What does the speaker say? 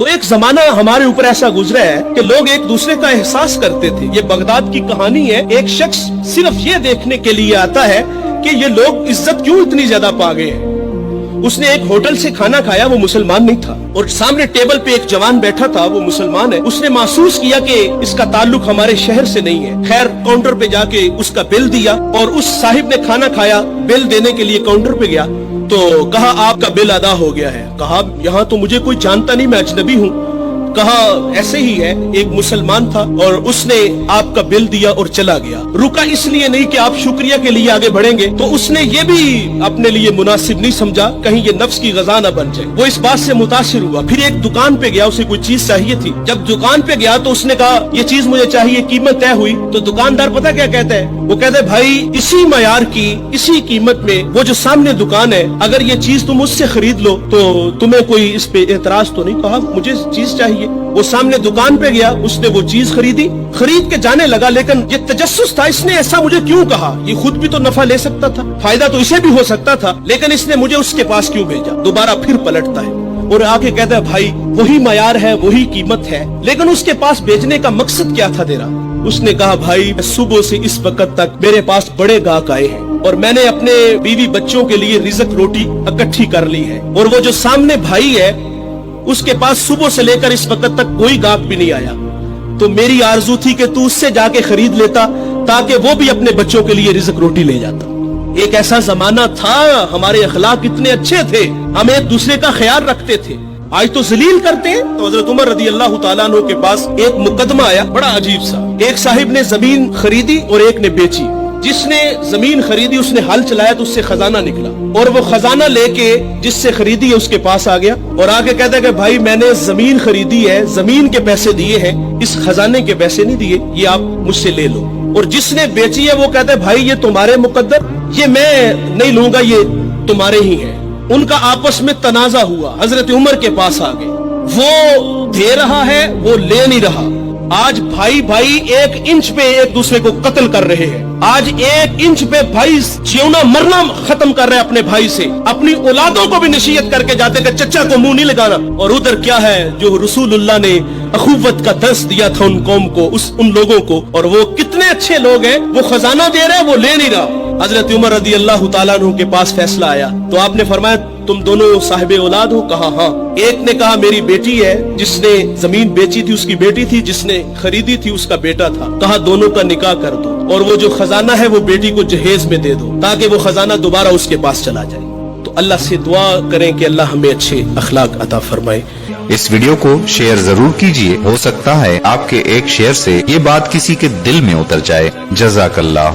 تو ایک زمانہ ہمارے اوپر ایسا گزرا ہے کہ لوگ ایک دوسرے کا احساس کرتے تھے. یہ بغداد کی کہانی ہے. ایک شخص صرف یہ دیکھنے کے لیے آتا ہے کہ یہ لوگ عزت کیوں اتنی زیادہ پا گئے ہیں. اس نے ایک ہوٹل سے کھانا کھایا, وہ مسلمان نہیں تھا, اور سامنے ٹیبل پہ ایک جوان بیٹھا تھا, وہ مسلمان ہے. اس نے محسوس کیا کہ اس کا تعلق ہمارے شہر سے نہیں ہے. خیر کاؤنٹر پہ جا کے اس کا بل دیا, اور اس صاحب نے کھانا کھایا, بل دینے کے لیے کاؤنٹر پہ گیا تو کہا آپ کا بل ادا ہو گیا ہے. کہا یہاں تو مجھے کوئی جانتا نہیں, میں اجنبی ہوں. کہا ایسے ہی ہے, ایک مسلمان تھا اور اس نے آپ کا بل دیا اور چلا گیا. رکا اس لیے نہیں کہ آپ شکریہ کے لیے آگے بڑھیں گے, تو اس نے یہ بھی اپنے لیے مناسب نہیں سمجھا کہیں یہ نفس کی غذا نہ بن جائے. وہ اس بات سے متاثر ہوا. پھر ایک دکان پہ گیا, اسے کوئی چیز چاہیے تھی. جب دکان پہ گیا تو اس نے کہا یہ چیز مجھے چاہیے, قیمت طے ہوئی. تو دکاندار پتہ کیا کہتا ہے, وہ کہتا ہے بھائی اسی معیار کی اسی قیمت میں وہ جو سامنے دکان ہے, اگر یہ چیز تم اس سے خرید لو تو تمہیں کوئی اس پہ اعتراض تو نہیں. کہا مجھے چیز چاہیے. وہ سامنے دکان پہ گیا, اس نے وہ چیز خریدی, خرید کے جانے لگا. لیکن یہ تجسس تھا, اس نے ایسا مجھے کیوں کہا, یہ خود بھی تو نفع لے سکتا تھا, فائدہ تو اسے بھی ہو سکتا تھا, لیکن اس نے مجھے اس کے پاس کیوں بھیجا. دوبارہ پھر پلٹتا ہے اور آ کے کہتا ہے بھائی وہی معیار ہے, وہی قیمت ہے, لیکن اس کے پاس بھیجنے کا مقصد کیا تھا تیرا. اس نے کہا بھائی صبح سے اس وقت تک میرے پاس بڑے گاہک آئے ہیں اور میں نے اپنے بیوی بچوں کے لیے رزق روٹی اکٹھی کر لی ہے, اور وہ جو سامنے بھائی ہے اس کے پاس صبح سے لے کر اس وقت تک کوئی گاہک بھی نہیں آیا. تو میری آرزو تھی کہ تو اس سے جا کے خرید لیتا تاکہ وہ بھی اپنے بچوں کے لیے رزق روٹی لے جاتا. ایک ایسا زمانہ تھا, ہمارے اخلاق اتنے اچھے تھے, ہم ایک دوسرے کا خیال رکھتے تھے. آج تو ذلیل کرتے ہیں. تو حضرت عمر رضی اللہ تعالیٰ عنہ کے پاس ایک مقدمہ آیا بڑا عجیب سا. ایک صاحب نے زمین خریدی اور ایک نے بیچی. جس نے زمین خریدی اس نے ہل چلایا تو اس سے خزانہ نکلا, اور وہ خزانہ لے کے جس سے خریدی ہے اس کے پاس آ گیا اور آگے کہتا ہے کہ بھائی میں نے زمین خریدی ہے, زمین کے پیسے دیے ہیں, اس خزانے کے پیسے نہیں دیے, یہ آپ مجھ سے لے لو. اور جس نے بیچی ہے وہ کہتا ہے بھائی یہ تمہارے مقدر, یہ میں نہیں لوں گا, یہ تمہارے ہی ہے. ان کا آپس میں تنازع ہوا, حضرت عمر کے پاس آ گئے. وہ دے رہا ہے, وہ لے نہیں رہا. آج بھائی بھائی 1 انچ پہ ایک دوسرے کو قتل کر رہے ہیں. آج 1 انچ پہ بھائی جیونا مرنا ختم کر رہے ہیں اپنے بھائی سے. اپنی اولادوں کو بھی نصیحت کر کے جاتے کہ چچا کو منہ نہیں لگانا. اور ادھر کیا ہے جو رسول اللہ نے اخوت کا درس دیا تھا ان قوم کو, ان لوگوں کو, اور وہ کتنے اچھے لوگ ہیں, وہ خزانہ دے رہے, وہ لے نہیں رہا. حضرت عمر رضی اللہ تعالیٰ عنہ کے پاس فیصلہ آیا تو آپ نے فرمایا تم دونوں صاحب اولاد ہو. کہا ہاں. ایک نے کہا میری بیٹی ہے, جس نے زمین بیچی تھی اس کی بیٹی تھی, جس نے خریدی تھی اس کا بیٹا تھا. کہا دونوں کا نکاح کر دو, اور وہ جو خزانہ ہے وہ بیٹی کو جہیز میں دے دو تاکہ وہ خزانہ دوبارہ اس کے پاس چلا جائے. تو اللہ سے دعا کریں کہ اللہ ہمیں اچھے اخلاق عطا فرمائے. اس ویڈیو کو شیئر ضرور کیجئے, ہو سکتا ہے آپ کے ایک شیئر سے یہ بات کسی کے دل میں اتر جائے. جزاک اللہ.